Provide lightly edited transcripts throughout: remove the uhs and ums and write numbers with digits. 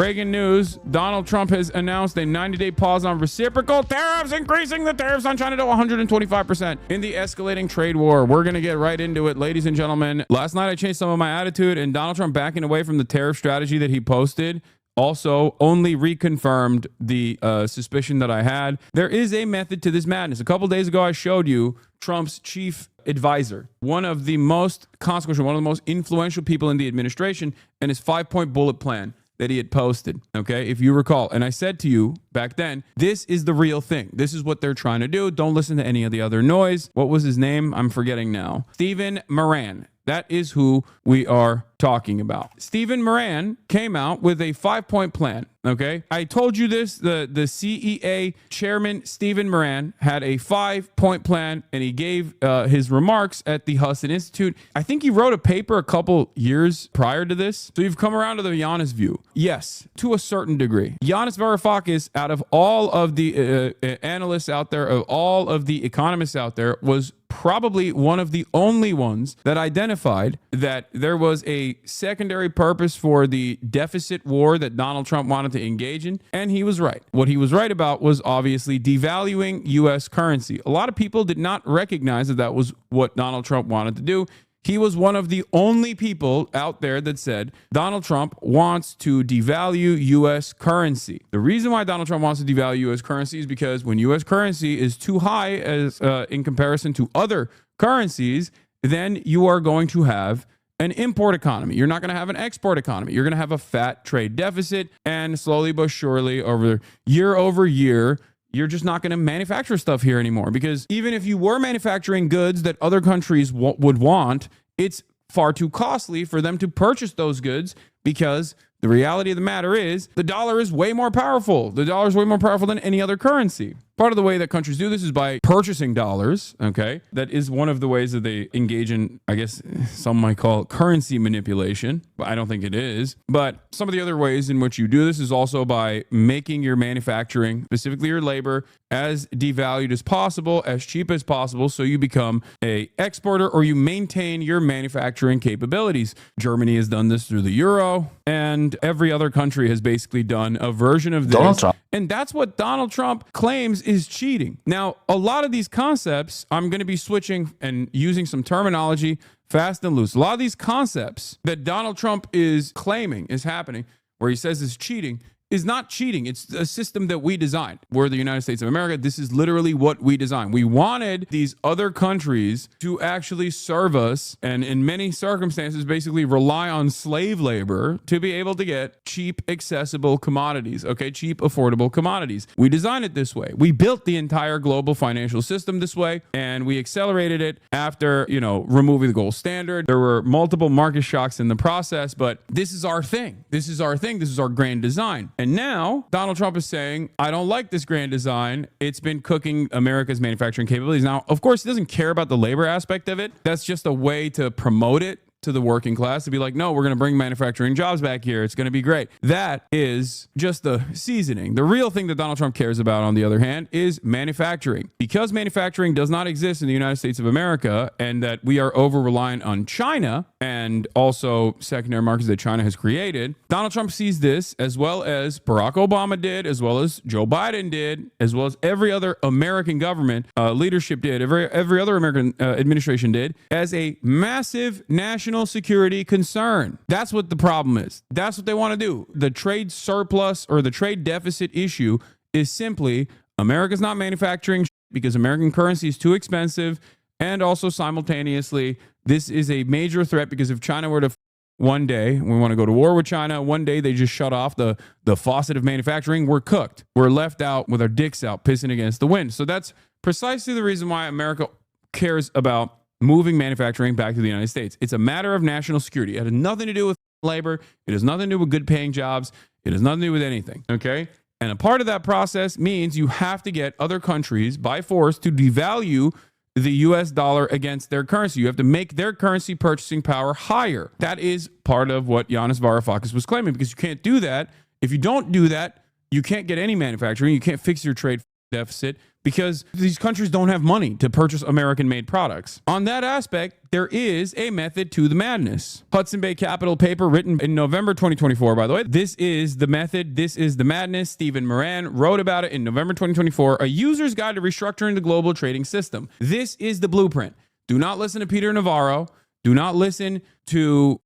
Breaking news, Donald Trump has announced a 90-day pause on reciprocal tariffs, increasing the tariffs on China to 125% in the escalating trade war. We're going to get right into it, ladies and gentlemen. Last night, I changed some of my attitude, and Donald Trump backing away from the tariff strategy that he posted also only reconfirmed the suspicion that I had. There is a method to this madness. A couple days ago, I showed you Trump's chief advisor, one of the most consequential, one of the most influential people in the administration, and his 5-point bullet plan that he had posted, okay, if you recall. And I said to you back then, this is the real thing. This is what they're trying to do. Don't listen to any of the other noise. What was his name? I'm forgetting now. Stephen Miran. That is who we are talking about. Stephen Miran came out with a 5-point plan, okay? I told you this, the CEA chairman, Stephen Miran, had a 5-point plan, and he gave his remarks at the Huston Institute. I think he wrote a paper a couple years prior to this. So you've come around to the Giannis view. Yes, to a certain degree. Giannis Varoufakis, out of all of the analysts out there, of all of the economists out there, was probably one of the only ones that identified that there was a secondary purpose for the deficit war that Donald Trump wanted to engage in. And he was right. What he was right about was obviously devaluing U.S. currency. A lot of people did not recognize that that was what Donald Trump wanted to do. He was one of the only people out there that said Donald Trump wants to devalue U.S. currency. The reason why Donald Trump wants to devalue U.S. currency is because when U.S. currency is too high as in comparison to other currencies, then you are going to have an import economy. You're not going to have an export economy. You're going to have a fat trade deficit, and slowly but surely over year, you're just not going to manufacture stuff here anymore, because even if you were manufacturing goods that other countries would want, it's far too costly for them to purchase those goods, because the reality of the matter is the dollar is way more powerful. The dollar is way more powerful than any other currency. Part of the way that countries do this is by purchasing dollars, okay? That is one of the ways that they engage in, I guess some might call it currency manipulation, but I don't think it is. But some of the other ways in which you do this is also by making your manufacturing, specifically your labor, as devalued as possible, as cheap as possible, so you become an exporter or you maintain your manufacturing capabilities. Germany has done this through the euro, and every other country has basically done a version of this. And that's what Donald Trump claims is cheating. Now, a lot of these concepts, I'm going to be switching and using some terminology fast and loose. A lot of these concepts that Donald Trump is claiming is happening, where he says is cheating, is not cheating. It's a system that we designed. We're the United States of America. This is literally what we designed. We wanted these other countries to actually serve us, and in many circumstances, basically rely on slave labor to be able to get cheap, accessible commodities, okay? Cheap, affordable commodities. We designed it this way. We built the entire global financial system this way, and we accelerated it after, removing the gold standard. There were multiple market shocks in the process, but this is our thing. This is our thing. This is our grand design. And now Donald Trump is saying, I don't like this grand design. It's been cooking America's manufacturing capabilities. Now, of course, he doesn't care about the labor aspect of it. That's just a way to promote it to the working class, to be like, no, we're going to bring manufacturing jobs back here. It's going to be great. That is just the seasoning. The real thing that Donald Trump cares about, on the other hand, is manufacturing. Because manufacturing does not exist in the United States of America, and that we are over-reliant on China and also secondary markets that China has created, Donald Trump sees this, as well as Barack Obama did, as well as Joe Biden did, as well as every other American government leadership did, every other American administration did, as a massive national security concern. That's what the problem is. That's what they want to do. The trade surplus or the trade deficit issue is simply America's not manufacturing because American currency is too expensive. And also simultaneously, this is a major threat because if China were to one day, we want to go to war with China, one day they just shut off the faucet of manufacturing, we're cooked. We're left out with our dicks out, pissing against the wind. So that's precisely the reason why America cares about moving manufacturing back to the United States. It's a matter of national security. It has nothing to do with labor. It has nothing to do with good paying jobs. It has nothing to do with anything. Okay? And a part of that process means you have to get other countries by force to devalue the US dollar against their currency. You have to make their currency purchasing power higher. That is part of what Giannis Varoufakis was claiming, because you can't do that. If you don't do that, you can't get any manufacturing. You can't fix your trade deficit because these countries don't have money to purchase American-made products. On that aspect, there is a method to the madness. Hudson Bay Capital paper written in November 2024, by the way. This is the method. This is the madness. Stephen Miran wrote about it in November 2024, a user's guide to restructuring the global trading system. This is the blueprint. Do not listen to Peter Navarro. Do not listen to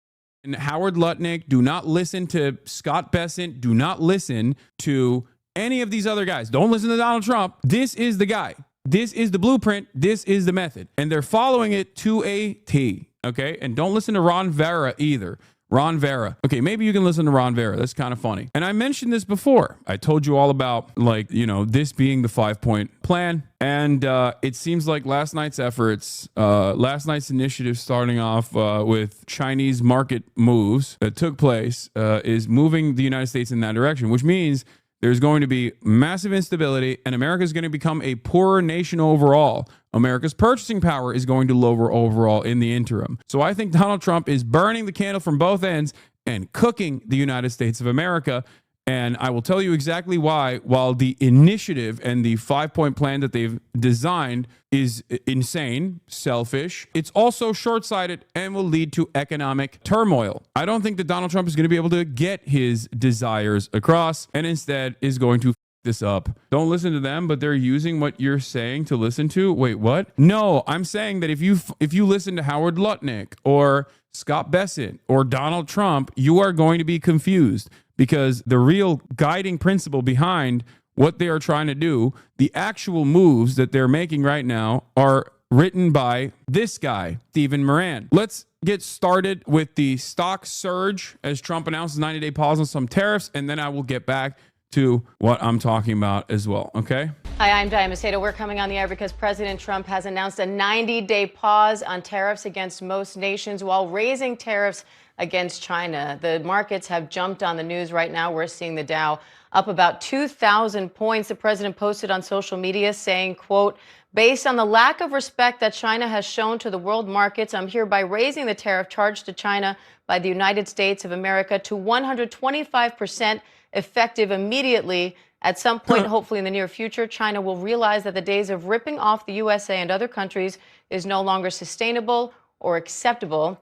Howard Lutnick. Do not listen to Scott Bessent. Do not listen to any of these other guys. Don't listen to Donald Trump. This is the guy. This is the blueprint. This is the method. And they're following it to a T. Okay? And don't listen to Ron Vera either. Ron Vera. Okay, maybe you can listen to Ron Vera. That's kind of funny. And I mentioned this before. I told you all about, like, you know, this being the 5-point plan. And it seems like last night's efforts, last night's initiative starting off with Chinese market moves that took place is moving the United States in that direction, which means there's going to be massive instability and America is going to become a poorer nation overall. America's purchasing power is going to lower overall in the interim. So I think Donald Trump is burning the candle from both ends and cooking the United States of America. And I will tell you exactly why, while the initiative and the 5-point plan that they've designed is insane, selfish, it's also short-sighted and will lead to economic turmoil. I don't think that Donald Trump is going to be able to get his desires across and instead is going to this up. Don't listen to them, but they're using what you're saying to listen to. Wait, what? No, I'm saying that if you listen to Howard Lutnick or Scott Bessent or Donald Trump, you are going to be confused. Because the real guiding principle behind what they are trying to do, the actual moves that they're making right now, are written by this guy, Stephen Miran. Let's get started with the stock surge as Trump announces 90-day pause on some tariffs, and then I will get back to what I'm talking about as well, okay? Hi, I'm Diana Macedo. We're coming on the air because President Trump has announced a 90-day pause on tariffs against most nations while raising tariffs against China. The markets have jumped on the news right now. We're seeing the Dow up about 2,000 points. The president posted on social media saying, quote, based on the lack of respect that China has shown to the world markets, I'm hereby raising the tariff charged to China by the United States of America to 125% effective immediately. At some point, hopefully in the near future, China will realize that the days of ripping off the USA and other countries is no longer sustainable or acceptable.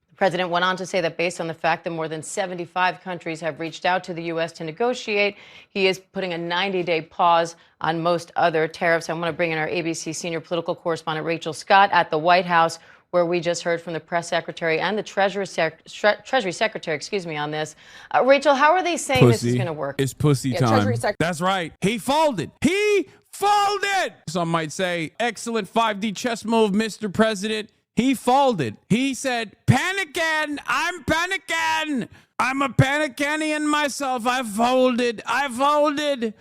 The president went on to say that based on the fact that more than 75 countries have reached out to the U.S. to negotiate, he is putting a 90-day pause on most other tariffs. I want to bring in our ABC senior political correspondent, Rachel Scott, at the White House, where we just heard from the press secretary and the Treasury Secretary, on this. Rachel, how are they saying this is going to work? It's pussy time. That's right. He folded. He folded. Some might say, excellent 5D chess move, Mr. President. He folded. He said, panicking. I'm panicking. I'm a panicanian myself. I folded. I folded.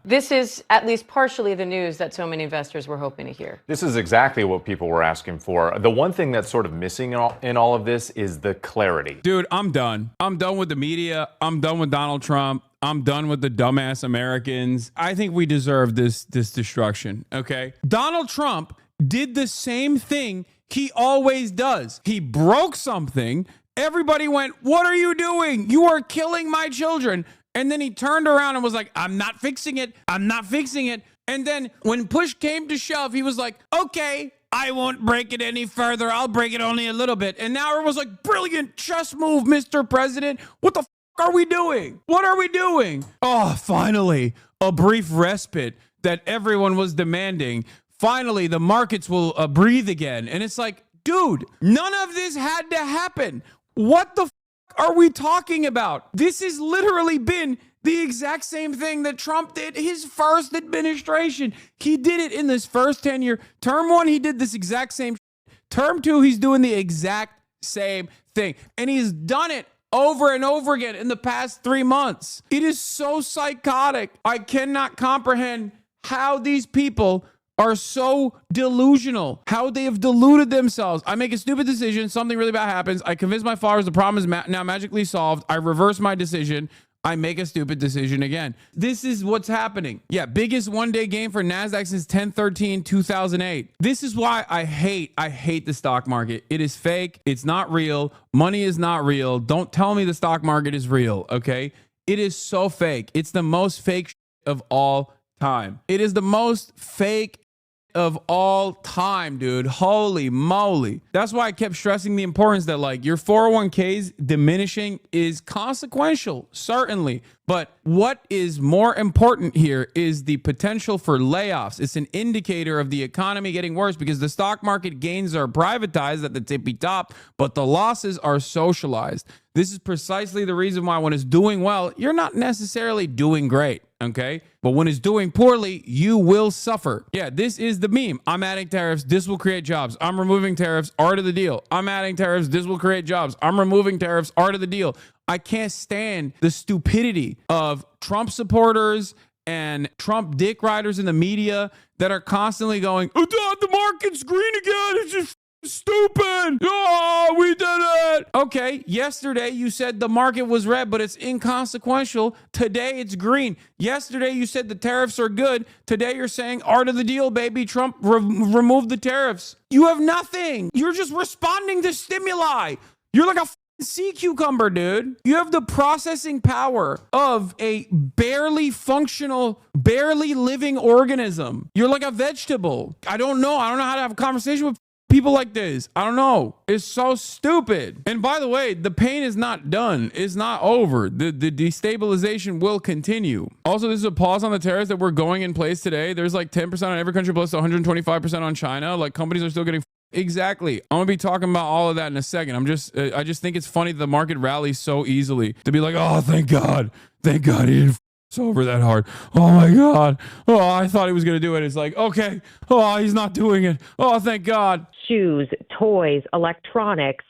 This is at least partially the news that so many investors were hoping to hear. This is exactly what people were asking for. The one thing that's sort of missing in all of this is the clarity. Dude, I'm done. I'm done with the media. I'm done with Donald Trump. I'm done with the dumbass Americans. I think we deserve this destruction, okay? Donald Trump did the same thing he always does. He broke something. Everybody went, what are you doing? You are killing my children. And then he turned around and was like, I'm not fixing it. I'm not fixing it. And then when push came to shove, he was like, okay, I won't break it any further. I'll break it only a little bit. And now everyone's like, brilliant chess move, Mr. President. What the are we doing? What are we doing? Oh, finally, a brief respite that everyone was demanding. Finally, the markets will breathe again. And it's like, dude, none of this had to happen. What the are we talking about? This has literally been the exact same thing that Trump did his first administration. He did it in this first 10-year. Term 1, he did this exact same. Term 2, he's doing the exact same thing. And he's done it over and over again in the past 3 months. It is so psychotic. I cannot comprehend how these people are so delusional, how they have deluded themselves. I make a stupid decision, something really bad happens. I convince my followers the problem is now magically solved. I reverse my decision. I make a stupid decision again. This is what's happening. Yeah, biggest one-day gain for NASDAQ since 10/13/2008. This is why I hate the stock market. It is fake. It's not real. Money is not real. Don't tell me the stock market is real, okay? It is so fake. It's the most fake of all time. It is the most fake of all time, dude. Holy moly. That's why I kept stressing the importance that like your 401ks diminishing is consequential, certainly. But what is more important here is the potential for layoffs. It's an indicator of the economy getting worse because the stock market gains are privatized at the tippy top, but the losses are socialized. This is precisely the reason why when it's doing well, you're not necessarily doing great, okay? But when it's doing poorly, you will suffer. Yeah, this is the meme. I'm adding tariffs. This will create jobs. I'm removing tariffs. Art of the deal. I'm adding tariffs. This will create jobs. I'm removing tariffs. Art of the deal. I can't stand the stupidity of Trump supporters and Trump dick riders in the media that are constantly going, oh, the market's green again. It's just stupid. Oh, we did it. Okay, yesterday you said the market was red, but it's inconsequential. Today it's green. Yesterday you said the tariffs are good. Today you're saying art of the deal, baby. Trump removed the tariffs. You have nothing. You're just responding to stimuli. You're like a sea cucumber, dude. You have the processing power of a barely functional, barely living organism. You're like a vegetable. I don't know how to have a conversation with people like this. I don't know. It's so stupid. And by the way, the pain is not done. It's not over. The destabilization will continue. Also, this is a pause on the tariffs that we're going in place today. There's like 10% on every country plus 125% on China. Like companies are still getting exactly. I'm gonna be talking about all of that in a second. I just think it's funny that the market rallies so easily to be like, oh, thank God he didn't over that hard. Oh my God. Oh, I thought he was gonna do it. It's like, okay. Oh, he's not doing it. Oh, thank God. Shoes, toys, electronics,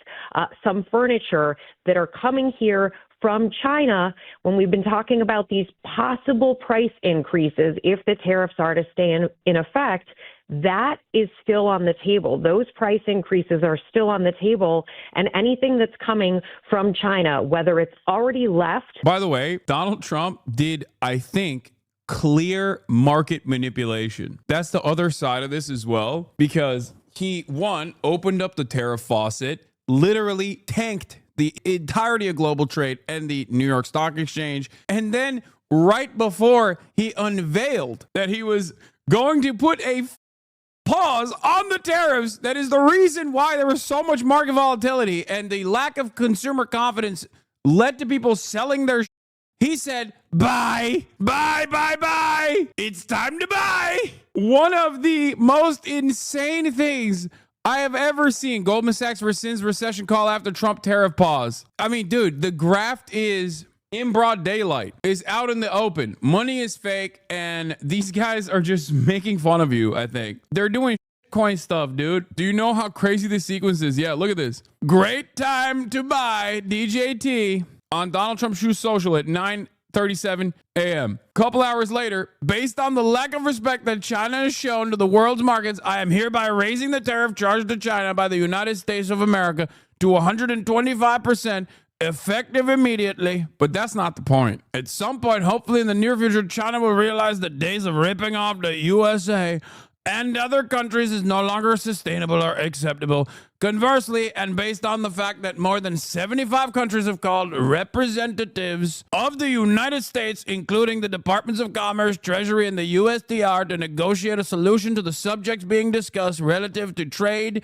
some furniture that are coming here from China when we've been talking about these possible price increases if the tariffs are to stay in effect. That is still on the table. Those price increases are still on the table, and anything that's coming from China, whether it's already left. By the way, Donald Trump did, I think, clear market manipulation. That's the other side of this as well, because he, one, opened up the tariff faucet, literally tanked the entirety of global trade and the New York Stock Exchange, and then right before he unveiled that he was going to put a pause on the tariffs, that is the reason why there was so much market volatility and the lack of consumer confidence led to people selling their he said, buy. It's time to buy. One of the most insane things I have ever seen. Goldman Sachs rescinds recession call after Trump tariff pause. I mean, dude, the graft is in broad daylight. Is out in the open. Money is fake, and these guys are just making fun of you, I think. They're doing coin stuff, dude. Do you know how crazy this sequence is? Yeah, look at this. Great time to buy DJT on Donald Trump's Shoe Social at 9:37 a.m. Couple hours later, based on the lack of respect that China has shown to the world's markets, I am hereby raising the tariff charged to China by the United States of America to 125%. Effective immediately. But that's not the point. At some point, hopefully in the near future, China will realize the days of ripping off the USA and other countries is no longer sustainable or acceptable. Conversely, and based on the fact that more than 75 countries have called representatives of the United States, including the Departments of Commerce, Treasury, and the USTR, to negotiate a solution to the subjects being discussed relative to trade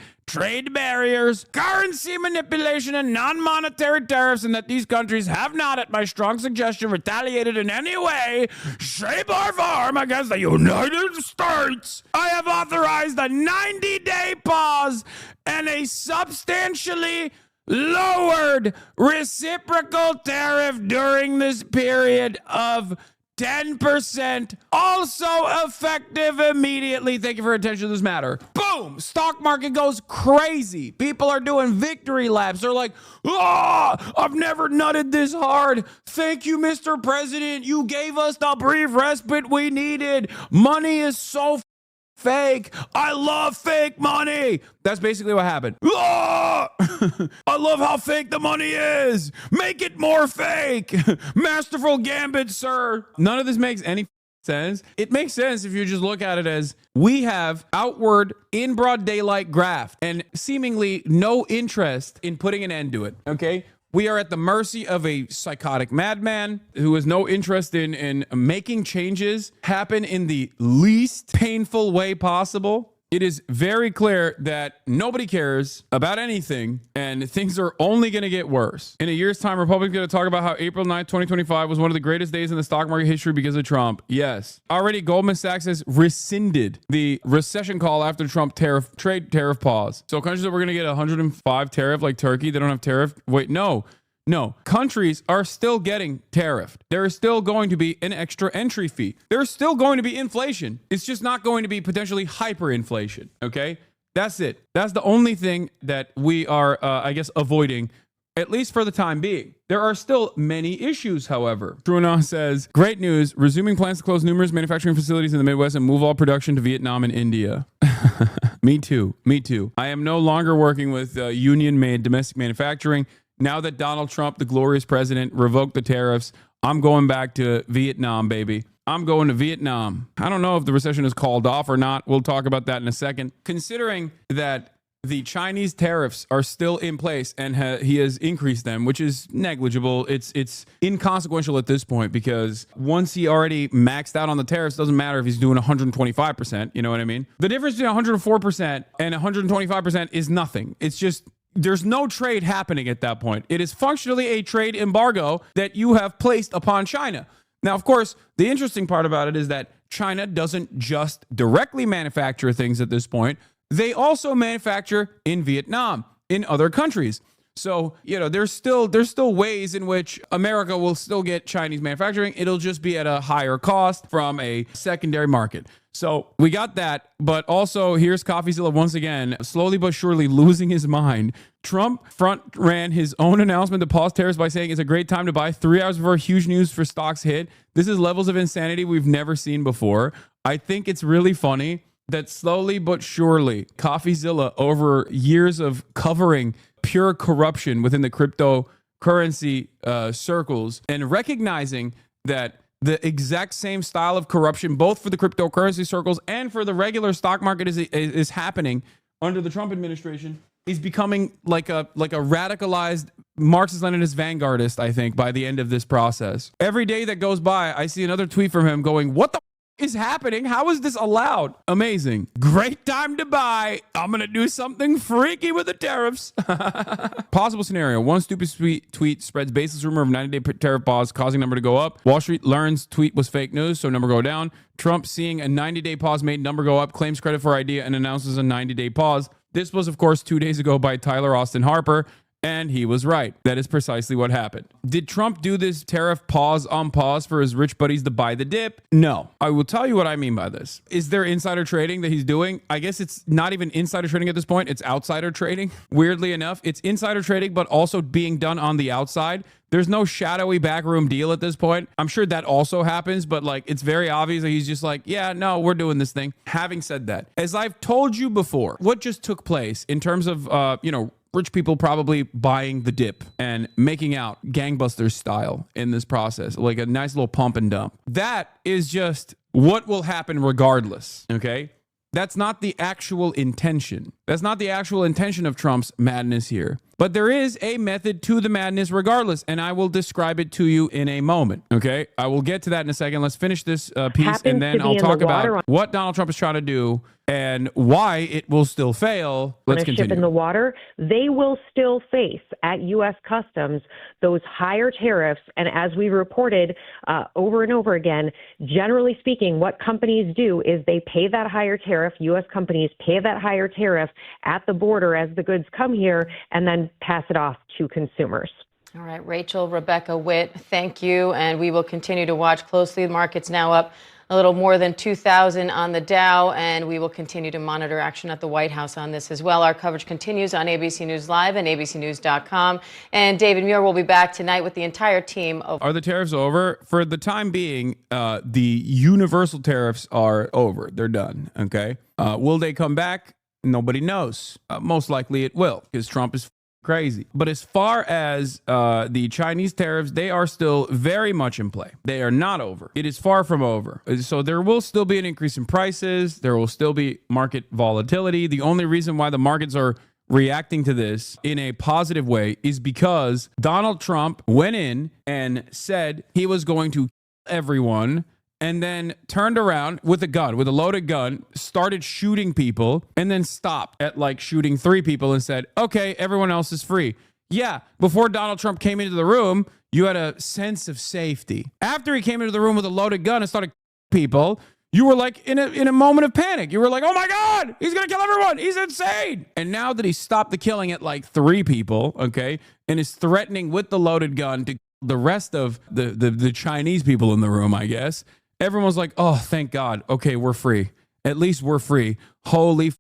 barriers, currency manipulation, and non-monetary tariffs, and that these countries have not, at my strong suggestion, retaliated in any way, shape, or form against the United States, I have authorized a 90-day pause and a substantially lowered reciprocal tariff during this period of 10%, also effective immediately. Thank you for your attention to this matter. Boom! Stock market goes crazy. People are doing victory laps. They're like, I've never nutted this hard. Thank you, Mr. President. You gave us the brief respite we needed. Money is so fake. I love fake money. That's basically what happened. I love how fake the money is. Make it more fake. Masterful gambit, sir. None of this makes any sense. It makes sense if you just look at it as we have outward in broad daylight graft and seemingly no interest in putting an end to it. Okay. We are at the mercy of a psychotic madman who has no interest in making changes happen in the least painful way possible. It is very clear that nobody cares about anything and things are only going to get worse. In a year's time, Republicans are going to talk about how April 9th, 2025 was one of the greatest days in the stock market history because of Trump. Yes. Already Goldman Sachs has rescinded the recession call after Trump trade tariff pause. So countries that were going to get 105 tariff like Turkey, they don't have tariff. Wait, no. Countries are still getting tariffed. There is still going to be an extra entry fee. There's still going to be inflation. It's just not going to be potentially hyperinflation. Okay? That's it. That's the only thing that we are, avoiding, at least for the time being. There are still many issues, however. Trunon says, great news, resuming plans to close numerous manufacturing facilities in the Midwest and move all production to Vietnam and India. Me too. I am no longer working with union-made domestic manufacturing. Now that Donald Trump, the glorious president, revoked the tariffs, I'm going back to Vietnam, baby. I'm going to Vietnam. I don't know if the recession is called off or not. We'll talk about that in a second. Considering that the Chinese tariffs are still in place and he has increased them, which is negligible. It's inconsequential at this point because once he already maxed out on the tariffs, doesn't matter if he's doing 125%. You know what I mean? The difference between 104% and 125% is nothing. It's just there's no trade happening at that point. It is functionally a trade embargo that you have placed upon China. Now, of course, the interesting part about it is that China doesn't just directly manufacture things at this point. They also manufacture in Vietnam, in other countries. So, there's still ways in which America will still get Chinese manufacturing. It'll just be at a higher cost from a secondary market. So we got that, but also here's CoffeeZilla once again, slowly but surely losing his mind. Trump front ran his own announcement to pause tariffs by saying it's a great time to buy 3 hours before huge news for stocks hit. This is levels of insanity we've never seen before. I think it's really funny that slowly but surely CoffeeZilla, over years of covering pure corruption within the cryptocurrency circles and recognizing that the exact same style of corruption, both for the cryptocurrency circles and for the regular stock market is happening under the Trump administration, is becoming like a radicalized Marxist-Leninist vanguardist, I think, by the end of this process. Every day that goes by, I see another tweet from him going, what the is happening? How is this allowed? Amazing. Great time to buy. I'm going to do something freaky with the tariffs. Possible scenario. One stupid tweet spreads baseless rumor of 90-day tariff pause, causing number to go up. Wall Street learns tweet was fake news, so number go down. Trump seeing a 90-day pause made number go up, claims credit for idea, and announces a 90-day pause. This was, of course, 2 days ago by Tyler Austin Harper. And he was right. That is precisely what happened. Did Trump do this tariff pause on pause for his rich buddies to buy the dip? No. I will tell you what I mean by this. Is there insider trading that he's doing? I guess it's not even insider trading at this point. It's outsider trading. Weirdly enough, it's insider trading, but also being done on the outside. There's no shadowy backroom deal at this point. I'm sure that also happens, but it's very obvious that he's just like, yeah, no, we're doing this thing. Having said that, as I've told you before, what just took place in terms of, rich people probably buying the dip and making out gangbusters style in this process, like a nice little pump and dump. That is just what will happen regardless, okay? That's not the actual intention. That's not the actual intention of Trump's madness here. But there is a method to the madness regardless, and I will describe it to you in a moment, okay? I will get to that in a second. Let's finish this piece, and then I'll talk about what Donald Trump is trying to do and why it will still fail. Let's continue. Ship in the water, they will still face at U.S. Customs those higher tariffs. And as we reported over and over again, generally speaking, what companies do is they pay that higher tariff. U.S. companies pay that higher tariff at the border as the goods come here and then pass it off to consumers. All right, Rachel, Rebecca Witt, thank you. And we will continue to watch closely. The market's now up a little more than 2,000 on the Dow, and we will continue to monitor action at the White House on this as well. Our coverage continues on ABC News Live and abcnews.com. And David Muir will be back tonight with the entire team. Are the tariffs over? For the time being, the universal tariffs are over. They're done, okay? Will they come back? Nobody knows. Most likely it will, because Trump is crazy. But as far as the Chinese tariffs, they are still very much in play. They are not over. It is far from over. So there will still be an increase in prices. There will still be market volatility. The only reason why the markets are reacting to this in a positive way is because Donald Trump went in and said he was going to kill everyone and then turned around with a gun, with a loaded gun, started shooting people, and then stopped at like shooting 3 people and said, okay, everyone else is free. Yeah, before Donald Trump came into the room, you had a sense of safety. After he came into the room with a loaded gun and started killing people, you were like in a moment of panic. You were like, oh my God, he's going to kill everyone. He's insane. And now that he stopped the killing at like 3 people, okay, and is threatening with the loaded gun to kill the rest of the Chinese people in the room, I guess, everyone's like, oh, thank God. Okay, we're free. At least we're free. Holy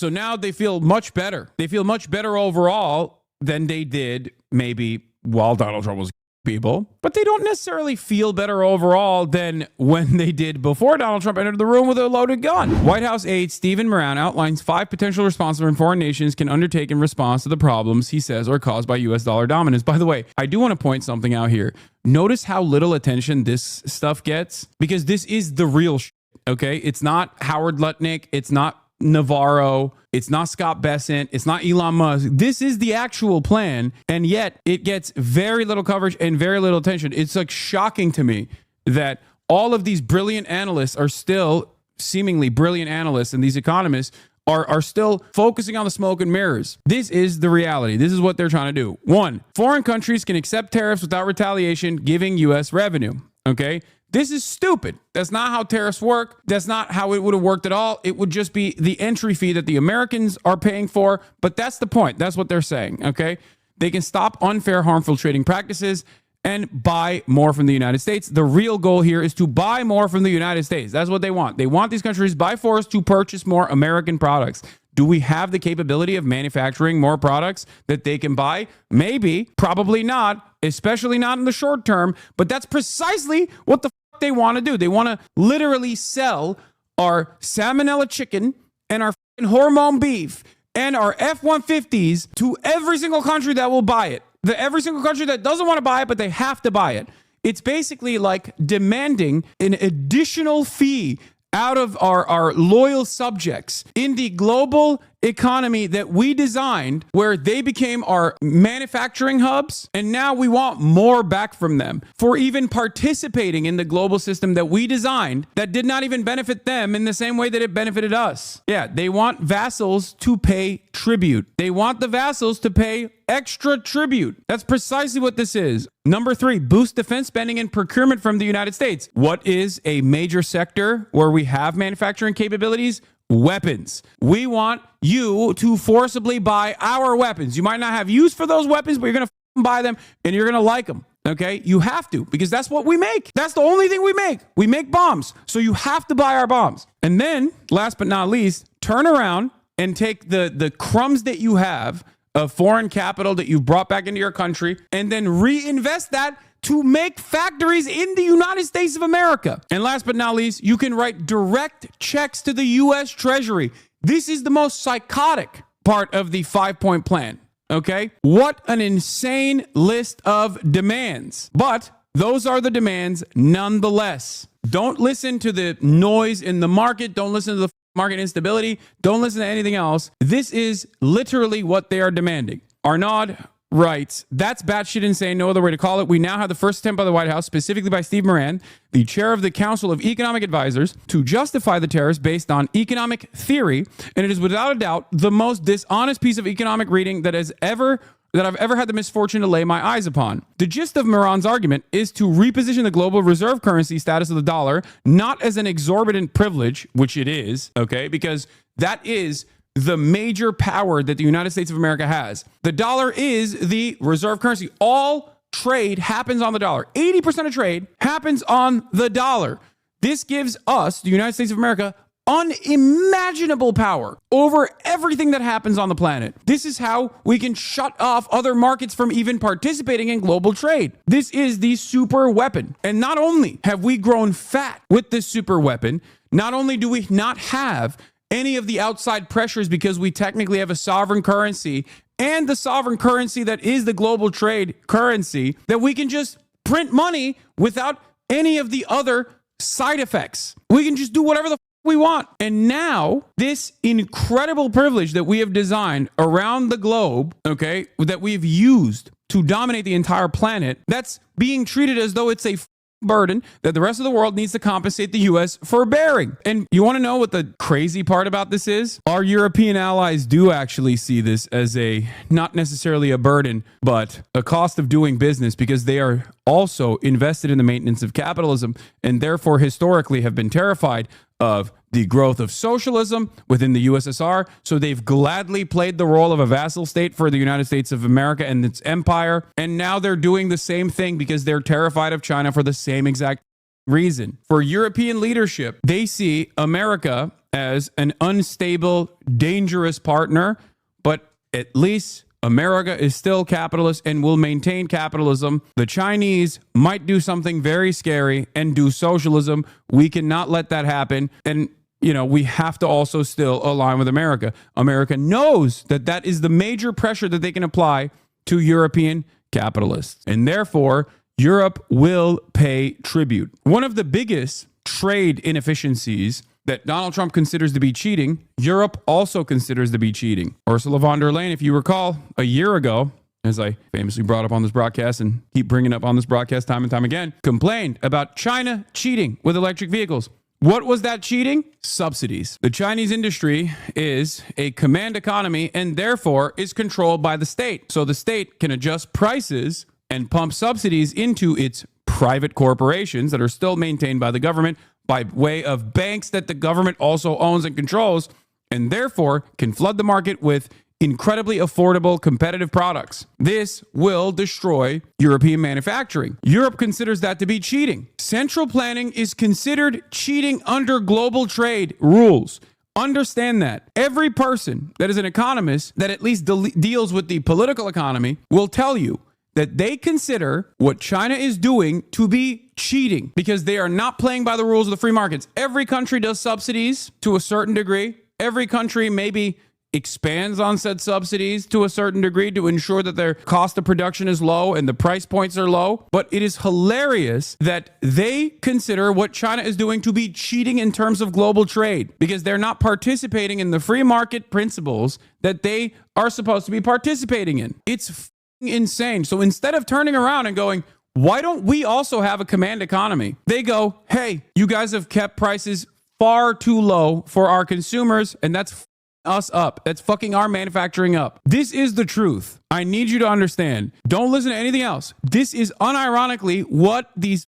So now they feel much better. They feel much better overall than they did maybe while Donald Trump was people, but they don't necessarily feel better overall than when they did before Donald Trump entered the room with a loaded gun. White House aide Stephen Miran outlines 5 potential responses foreign nations can undertake in response to the problems he says are caused by U.S. dollar dominance. By the way, I do want to point something out here. Notice how little attention this stuff gets, because this is the real shit, okay? It's not Howard Lutnick. It's not Navarro. It's not Scott Bessent. It's not Elon Musk. This is the actual plan, and yet it gets very little coverage and very little attention. It's like shocking to me that all of these brilliant analysts are still, seemingly brilliant analysts, and these economists are still focusing on the smoke and mirrors. This is the reality. This is what they're trying to do. 1, foreign countries can accept tariffs without retaliation, giving U.S. revenue. Okay? This is stupid. That's not how tariffs work. That's not how it would have worked at all. It would just be the entry fee that the Americans are paying for. But that's the point. That's what they're saying. Okay. They can stop unfair, harmful trading practices and buy more from the United States. The real goal here is to buy more from the United States. That's what they want. They want these countries by force to purchase more American products. Do we have the capability of manufacturing more products that they can buy? Maybe, probably not, especially not in the short term. But that's precisely what the they want to do. They want to literally sell our salmonella chicken and our hormone beef and our F-150s to every single country that will buy it. Every single country that doesn't want to buy it, but they have to buy it. It's basically like demanding an additional fee out of our loyal subjects in the global economy that we designed, where they became our manufacturing hubs, and now we want more back from them for even participating in the global system that we designed that did not even benefit them in the same way that it benefited us. Yeah, they want vassals to pay tribute. They want the vassals to pay extra tribute. That's precisely what this is. Number 3, boost defense spending and procurement from the United States. What is a major sector where we have manufacturing capabilities? Weapons. We want you to forcibly buy our weapons. You might not have use for those weapons, but you're going to buy them and you're going to like them. Okay? You have to, because that's what we make. That's the only thing we make. We make bombs. So you have to buy our bombs. And then, last but not least, turn around and take the crumbs that you have of foreign capital that you've brought back into your country and then reinvest that to make factories in the United States of America. And last but not least, you can write direct checks to the U.S. Treasury. This is the most psychotic part of the 5-point plan. Okay? What an insane list of demands. But those are the demands nonetheless. Don't listen to the noise in the market. Don't listen to the market instability. Don't listen to anything else. This is literally what they are demanding. Arnaud writes, that's batshit insane, no other way to call it. We now have the first attempt by the White House, specifically by Steve Miran, the chair of the Council of Economic Advisors, to justify the tariffs based on economic theory. And it is without a doubt the most dishonest piece of economic reading that I've ever had the misfortune to lay my eyes upon. The gist of Miran's argument is to reposition the global reserve currency status of the dollar, not as an exorbitant privilege, which it is, okay, because that is the major power that the United States of America has. The dollar is the reserve currency. All trade happens on the dollar. 80% of trade happens on the dollar. This gives us, the United States of America, unimaginable power over everything that happens on the planet. This is how we can shut off other markets from even participating in global trade. This is the super weapon. And not only have we grown fat with this super weapon, not only do we not have any of the outside pressures because we technically have a sovereign currency and the sovereign currency that is the global trade currency, that we can just print money without any of the other side effects. We can just do whatever the we want. And now this incredible privilege that we have designed around the globe, okay, that we've used to dominate the entire planet, that's being treated as though it's a burden that the rest of the world needs to compensate the US for bearing. And you want to know what the crazy part about this is? Our European allies do actually see this as a not necessarily a burden, but a cost of doing business, because they are also invested in the maintenance of capitalism and therefore historically have been terrified of the growth of socialism within the USSR. So they've gladly played the role of a vassal state for the United States of America and its empire. And now they're doing the same thing because they're terrified of China for the same exact reason. For European leadership, they see America as an unstable, dangerous partner, but at least America is still capitalist and will maintain capitalism. The Chinese might do something very scary and do socialism. We cannot let that happen. And, you know, we have to also still align with America. America knows that that is the major pressure that they can apply to European capitalists. And therefore, Europe will pay tribute. One of the biggest trade inefficiencies that Donald Trump considers to be cheating, Europe also considers to be cheating. Ursula von der Leyen, if you recall, a year ago, as I famously brought up on this broadcast and keep bringing up on this broadcast time and time again, complained about China cheating with electric vehicles. What was that cheating? Subsidies. The Chinese industry is a command economy and therefore is controlled by the state. So the state can adjust prices and pump subsidies into its private corporations that are still maintained by the government by way of banks that the government also owns and controls, and therefore can flood the market with incredibly affordable, competitive products. This will destroy European manufacturing. Europe considers that to be cheating. Central planning is considered cheating under global trade rules. Understand that. Every person that is an economist that at least deals with the political economy will tell you that they consider what China is doing to be cheating because they are not playing by the rules of the free markets. Every country does subsidies to a certain degree. Every country maybe expands on said subsidies to a certain degree to ensure that their cost of production is low and the price points are low. But it is hilarious that they consider what China is doing to be cheating in terms of global trade because they're not participating in the free market principles that they are supposed to be participating in. It's insane. So instead of turning around and going, why don't we also have a command economy? They go, hey, you guys have kept prices far too low for our consumers, and that's us up. That's fucking our manufacturing up. This is the truth. I need you to understand. Don't listen to anything else. This is unironically what these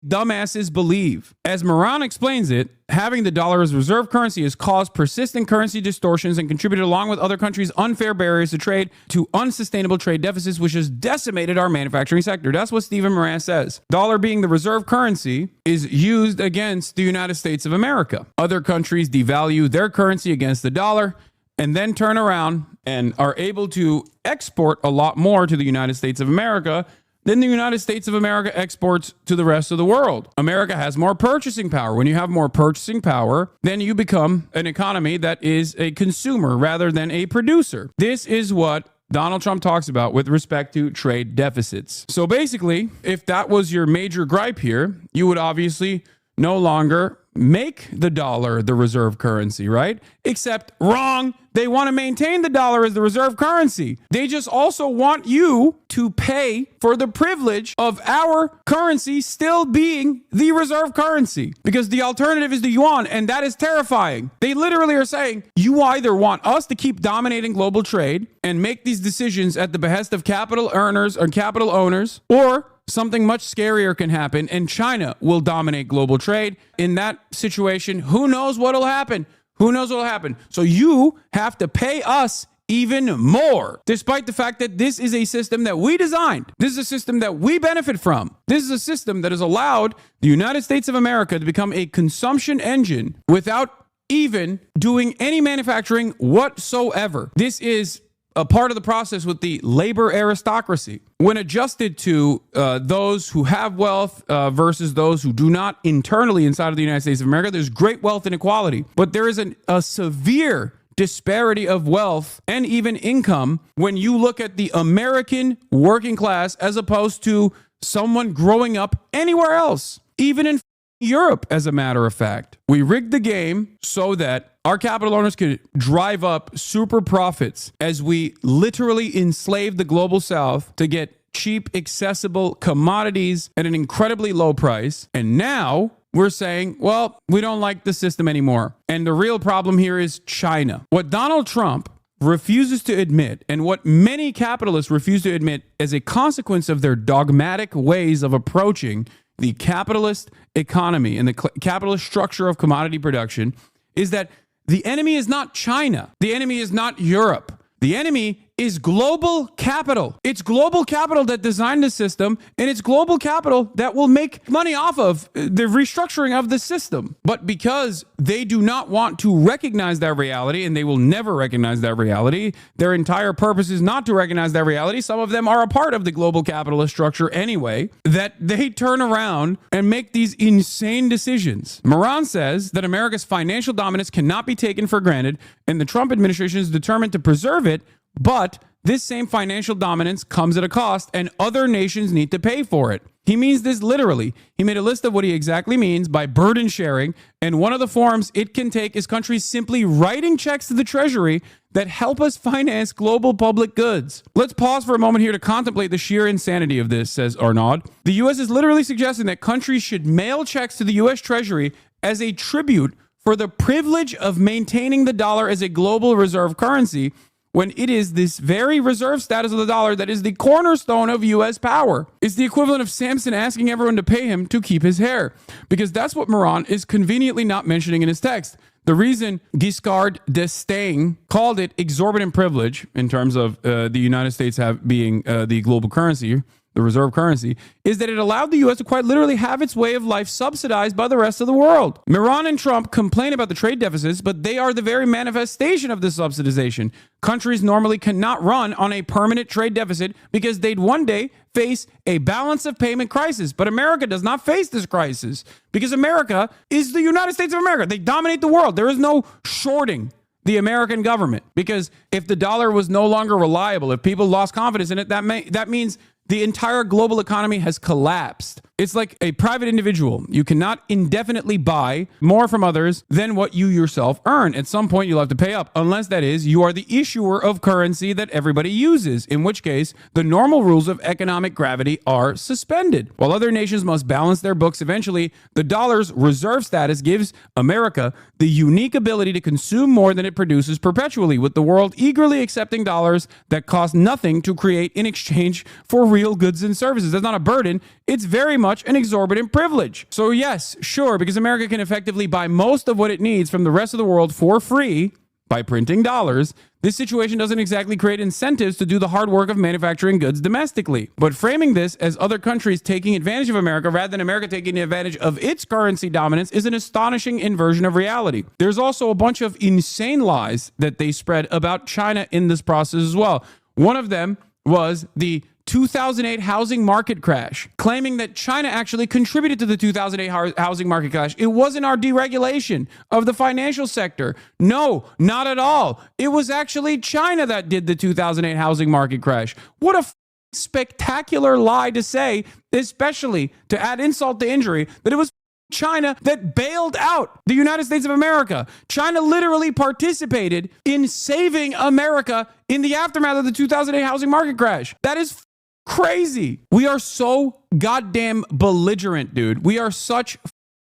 dumbasses believe. As Miran explains it, having the dollar as reserve currency has caused persistent currency distortions and contributed, along with other countries' unfair barriers to trade, to unsustainable trade deficits, which has decimated our manufacturing sector. That's what Stephen Miran says. Dollar being the reserve currency is used against the United States of America. Other countries devalue their currency against the dollar and then turn around and are able to export a lot more to the United States of America than the United States of America exports to the rest of the world. America has more purchasing power. When you have more purchasing power, then you become an economy that is a consumer rather than a producer. This is what Donald Trump talks about with respect to trade deficits. So basically, if that was your major gripe here, you would obviously no longer make the dollar the reserve currency, right? Except wrong. They want to maintain the dollar as the reserve currency. They just also want you to pay for the privilege of our currency still being the reserve currency, because the alternative is the yuan, and that is terrifying. They literally are saying, you either want us to keep dominating global trade and make these decisions at the behest of capital earners or capital owners, or something much scarier can happen and China will dominate global trade. In that situation, who knows what'll happen? Who knows what'll happen? So you have to pay us even more, despite the fact that this is a system that we designed. This is a system that we benefit from. This is a system that has allowed the United States of America to become a consumption engine without even doing any manufacturing whatsoever. This is a part of the process with the labor aristocracy. When adjusted to those who have wealth versus those who do not internally inside of the United States of America, there's great wealth inequality, but there is a severe disparity of wealth and even income when you look at the American working class as opposed to someone growing up anywhere else, even in Europe, as a matter of fact. We rigged the game so that our capital owners could drive up super profits as we literally enslaved the global south to get cheap, accessible commodities at an incredibly low price. And now we're saying, well, we don't like the system anymore. And the real problem here is China. What Donald Trump refuses to admit, and what many capitalists refuse to admit as a consequence of their dogmatic ways of approaching the capitalist economy and the capitalist structure of commodity production, is that the enemy is not China. The enemy is not Europe. The enemy is global capital. It's global capital that designed the system, and it's global capital that will make money off of the restructuring of the system. But because they do not want to recognize that reality, and they will never recognize that reality, their entire purpose is not to recognize that reality. Some of them are a part of the global capitalist structure anyway, that they turn around and make these insane decisions. Miran says that America's financial dominance cannot be taken for granted, and the Trump administration is determined to preserve it. But this same financial dominance comes at a cost, and other nations need to pay for it. He means this literally. He made a list of what he exactly means by burden sharing, and one of the forms it can take is countries simply writing checks to the Treasury that help us finance global public goods. Let's pause for a moment here to contemplate the sheer insanity of this, says Arnaud. The U.S. is literally suggesting that countries should mail checks to the U.S. Treasury as a tribute for the privilege of maintaining the dollar as a global reserve currency, when it is this very reserve status of the dollar that is the cornerstone of U.S. power. It's the equivalent of Samson asking everyone to pay him to keep his hair, because that's what Miran is conveniently not mentioning in his text. The reason Giscard d'Estaing called it exorbitant privilege in terms of the United States being the global currency, the reserve currency, is that it allowed the U.S. to quite literally have its way of life subsidized by the rest of the world. Miran and Trump complain about the trade deficits, but they are the very manifestation of this subsidization. Countries normally cannot run on a permanent trade deficit because they'd one day face a balance of payment crisis. But America does not face this crisis because America is the United States of America. They dominate the world. There is no shorting the American government, because if the dollar was no longer reliable, if people lost confidence in it, that means the entire global economy has collapsed. It's like a private individual. You cannot indefinitely buy more from others than what you yourself earn. At some point, you'll have to pay up, unless that is, you are the issuer of currency that everybody uses, in which case the normal rules of economic gravity are suspended. While other nations must balance their books eventually, the dollar's reserve status gives America the unique ability to consume more than it produces perpetually, with the world eagerly accepting dollars that cost nothing to create in exchange for real goods and services. That's not a burden. It's very much an exorbitant privilege. So yes, sure, because America can effectively buy most of what it needs from the rest of the world for free by printing dollars, this situation doesn't exactly create incentives to do the hard work of manufacturing goods domestically. But framing this as other countries taking advantage of America rather than America taking advantage of its currency dominance is an astonishing inversion of reality. There's also a bunch of insane lies that they spread about China in this process as well. One of them was the 2008 housing market crash, claiming that China actually contributed to the 2008 housing market crash. It wasn't our deregulation of the financial sector. No, not at all. It was actually China that did the 2008 housing market crash. What a spectacular lie to say, especially to add insult to injury, that it was China that bailed out the United States of America. China literally participated in saving America in the aftermath of the 2008 housing market crash. That is crazy. We are so goddamn belligerent, dude. We are such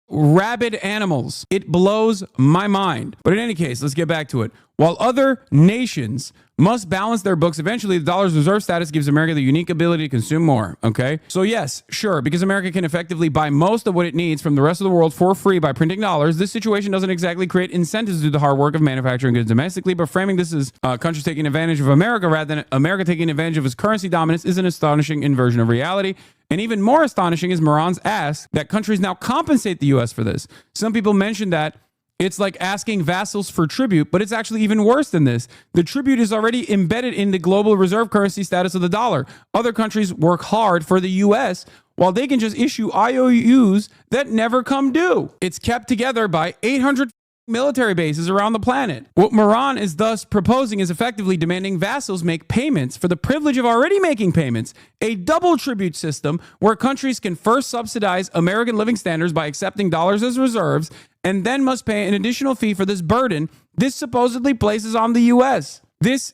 rabid animals. It blows my mind. But in any case, let's get back to it. While other nations must balance their books, eventually the dollar's reserve status gives America the unique ability to consume more. Okay? So yes, sure, because America can effectively buy most of what it needs from the rest of the world for free by printing dollars, this situation doesn't exactly create incentives to do the hard work of manufacturing goods domestically, but framing this as countries taking advantage of America rather than America taking advantage of its currency dominance is an astonishing inversion of reality. And even more astonishing is Miran's ask that countries now compensate the U.S. for this. Some people mentioned that it's like asking vassals for tribute, but it's actually even worse than this. The tribute is already embedded in the global reserve currency status of the dollar. Other countries work hard for the U.S., while they can just issue IOUs that never come due. It's kept together by 800 military bases around the planet. What Miran is thus proposing is effectively demanding vassals make payments for the privilege of already making payments, a double tribute system where countries can first subsidize American living standards by accepting dollars as reserves and then must pay an additional fee for this burden this supposedly places on the U.S. This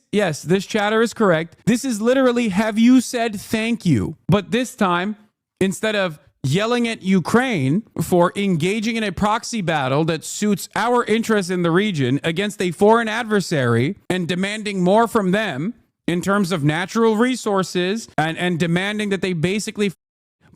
chatter is correct. This is literally, have you said thank you? But this time, instead of yelling at Ukraine for engaging in a proxy battle that suits our interests in the region against a foreign adversary and demanding more from them in terms of natural resources and demanding that they basically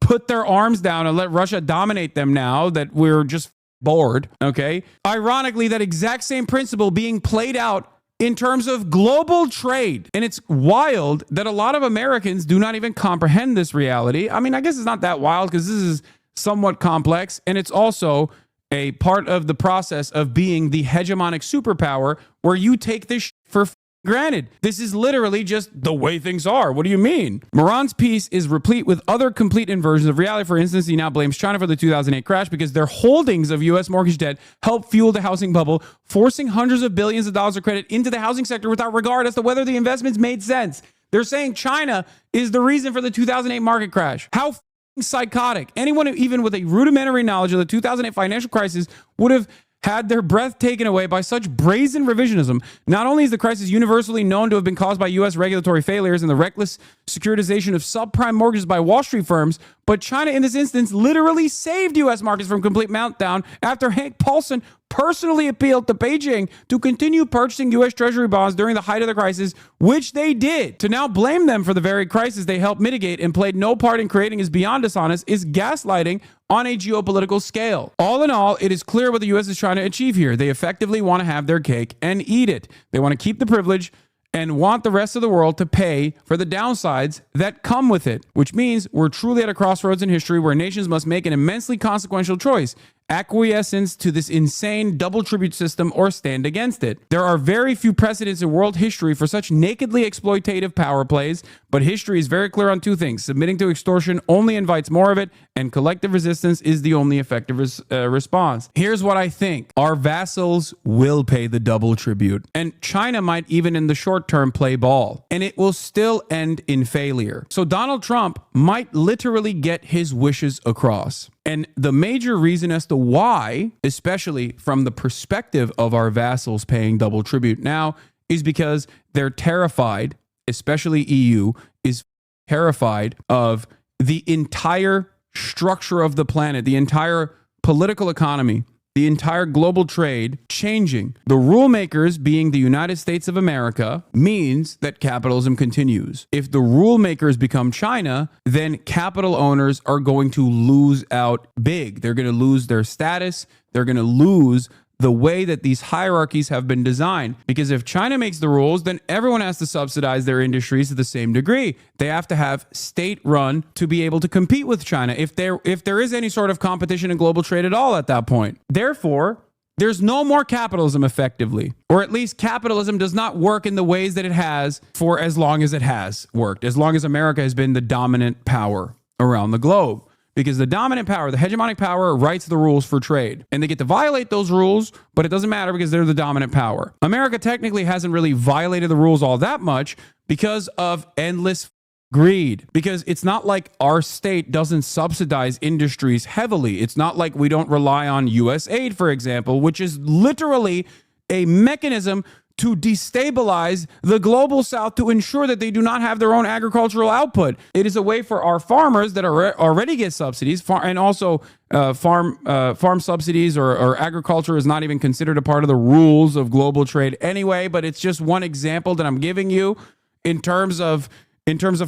put their arms down and let Russia dominate them now that we're just bored, okay? Ironically, that exact same principle being played out in terms of global trade. And it's wild that a lot of Americans do not even comprehend this reality. I mean, I guess it's not that wild because this is somewhat complex. And it's also a part of the process of being the hegemonic superpower where you take this for granted. This is literally just the way things are. What do you mean? Miran's piece is replete with other complete inversions of reality. For instance, he now blames China for the 2008 crash because their holdings of U.S. mortgage debt helped fuel the housing bubble, forcing hundreds of billions of dollars of credit into the housing sector without regard as to whether the investments made sense. They're saying China is the reason for the 2008 market crash. How psychotic. Anyone who, even with a rudimentary knowledge of the 2008 financial crisis would have had their breath taken away by such brazen revisionism. Not only is the crisis universally known to have been caused by U.S. regulatory failures and the reckless securitization of subprime mortgages by Wall Street firms, but China in this instance literally saved U.S. markets from complete meltdown after Hank Paulson personally appealed to Beijing to continue purchasing U.S. Treasury bonds during the height of the crisis, which they did. To now blame them for the very crisis they helped mitigate and played no part in creating is beyond dishonest, is gaslighting on a geopolitical scale. All in all, it is clear what the U.S. is trying to achieve here. They effectively want to have their cake and eat it. They want to keep the privilege and want the rest of the world to pay for the downsides that come with it, which means we're truly at a crossroads in history where nations must make an immensely consequential choice: acquiescence to this insane double tribute system or stand against it. There are very few precedents in world history for such nakedly exploitative power plays, but history is very clear on two things: submitting to extortion only invites more of it, and collective resistance is the only effective response. Here's what I think. Our vassals will pay the double tribute, and China might even in the short term play ball, and it will still end in failure. So Donald Trump might literally get his wishes across. And the major reason as to why, especially from the perspective of our vassals paying double tribute now, is because they're terrified, especially EU is terrified of the entire structure of the planet, the entire political economy, the entire global trade changing. The rule makers, being the United States of America, means that capitalism continues. If the rule makers become China, then capital owners are going to lose out big. They're going to lose their status. They're going to lose the way that these hierarchies have been designed. Because if China makes the rules, then everyone has to subsidize their industries to the same degree. They have to have state-run to be able to compete with China if there is any sort of competition in global trade at all at that point. Therefore, there's no more capitalism effectively, or at least capitalism does not work in the ways that it has for as long as it has worked, as long as America has been the dominant power around the globe. Because the dominant power, the hegemonic power, writes the rules for trade. And they get to violate those rules, but it doesn't matter because they're the dominant power. America technically hasn't really violated the rules all that much because of endless greed. Because it's not like our state doesn't subsidize industries heavily. It's not like we don't rely on U.S. aid, for example, which is literally a mechanism to destabilize the global south to ensure that they do not have their own agricultural output. It is a way for our farmers that already get subsidies, and also farm subsidies or agriculture is not even considered a part of the rules of global trade anyway, but it's just one example that I'm giving you in terms of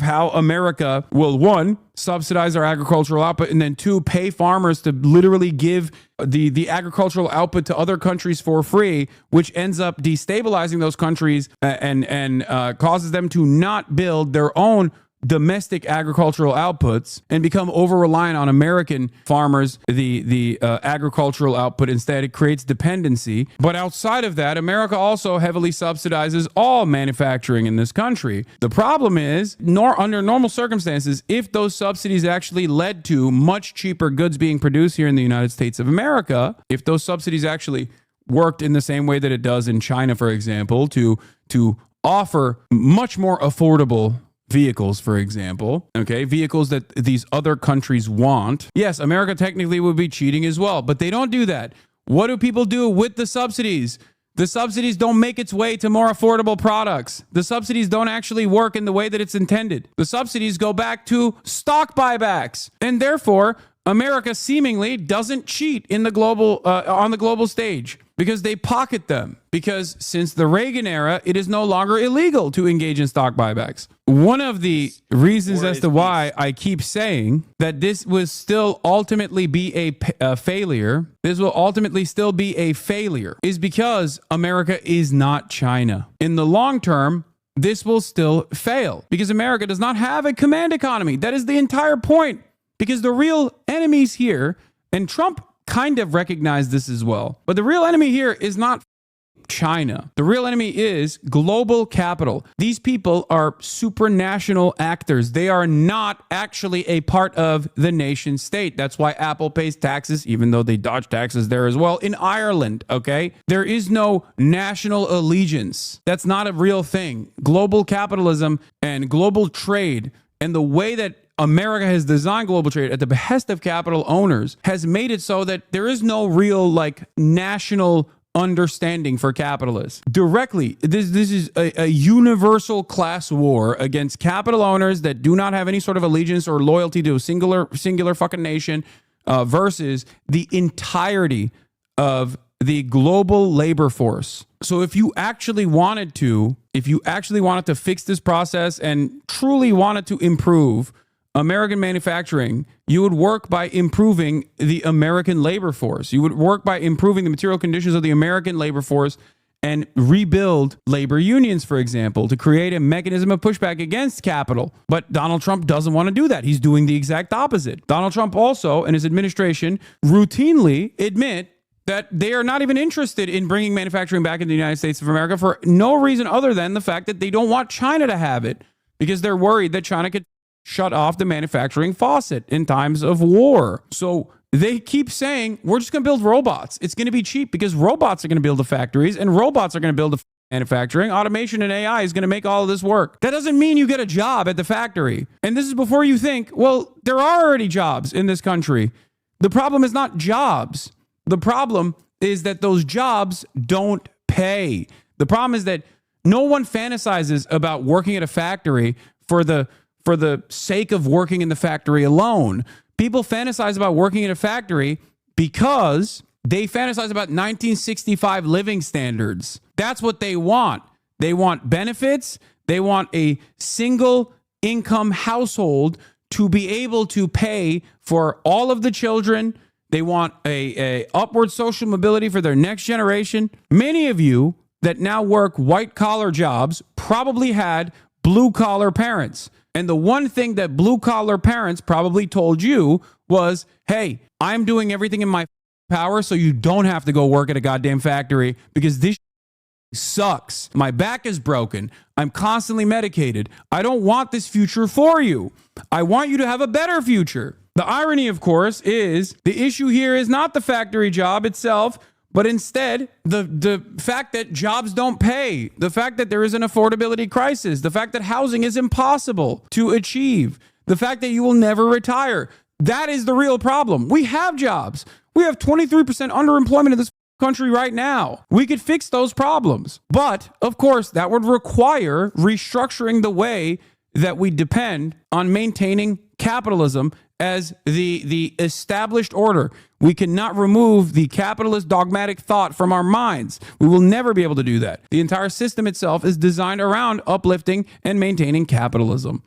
how America will, one, subsidize our agricultural output, and then two, pay farmers to literally give the agricultural output to other countries for free, which ends up destabilizing those countries and causes them to not build their own domestic agricultural outputs and become over-reliant on American farmers, the agricultural output. Instead, it creates dependency. But outside of that, America also heavily subsidizes all manufacturing in this country. The problem is, under normal circumstances, if those subsidies actually led to much cheaper goods being produced here in the United States of America, if those subsidies actually worked in the same way that it does in China, for example, to offer much more affordable vehicles, for example, okay, vehicles that these other countries want. Yes, America technically would be cheating as well, but they don't do that. What do people do with the subsidies? The subsidies don't make its way to more affordable products. The subsidies don't actually work in the way that it's intended. The subsidies go back to stock buybacks, and therefore America seemingly doesn't cheat in the global on the global stage because they pocket them. Because since the Reagan era, it is no longer illegal to engage in stock buybacks. One of the reasons as to why I keep saying that this will still ultimately be a failure, this will ultimately still be a failure, is because America is not China. In the long term, this will still fail because America does not have a command economy. That is the entire point. Because the real enemies here, and Trump kind of recognized this as well, but the real enemy here is not China. The real enemy is global capital. These people are supranational actors. They are not actually a part of the nation state. That's why Apple pays taxes, even though they dodge taxes there as well, in Ireland, okay? There is no national allegiance. That's not a real thing. Global capitalism and global trade and the way that America has designed global trade at the behest of capital owners has made it so that there is no real national understanding for capitalists. Directly, this is a universal class war against capital owners that do not have any sort of allegiance or loyalty to a singular fucking nation versus the entirety of the global labor force. So if you actually wanted to fix this process and truly wanted to improve American manufacturing, you would work by improving the American labor force. You would work by improving the material conditions of the American labor force and rebuild labor unions, for example, to create a mechanism of pushback against capital. But Donald Trump doesn't want to do that. He's doing the exact opposite. Donald Trump also and his administration routinely admit that they are not even interested in bringing manufacturing back into the United States of America for no reason other than the fact that they don't want China to have it because they're worried that China could shut off the manufacturing faucet in times of war. So they keep saying, we're just going to build robots. It's going to be cheap because robots are going to build the factories and robots are going to build the manufacturing. Automation and AI is going to make all of this work. That doesn't mean you get a job at the factory. And this is before you think, well, there are already jobs in this country. The problem is not jobs. The problem is that those jobs don't pay. The problem is that no one fantasizes about working at a factory for the sake of working in the factory alone. People fantasize about working in a factory because they fantasize about 1965 living standards. That's what they want. They want benefits. They want a single income household to be able to pay for all of the children. They want a upward social mobility for their next generation. Many of you that now work white collar jobs probably had blue collar parents. And the one thing that blue collar parents probably told you was, hey, I'm doing everything in my power so you don't have to go work at a goddamn factory because this sucks. My back is broken. I'm constantly medicated. I don't want this future for you. I want you to have a better future. The irony, of course, is the issue here is not the factory job itself, but instead, the fact that jobs don't pay, the fact that there is an affordability crisis, the fact that housing is impossible to achieve, the fact that you will never retire. That is the real problem. We have jobs. We have 23% underemployment in this country right now. We could fix those problems. But, of course, that would require restructuring the way that we depend on maintaining capitalism as the established order. We cannot remove the capitalist dogmatic thought from our minds. We will never be able to do that. The entire system itself is designed around uplifting and maintaining capitalism.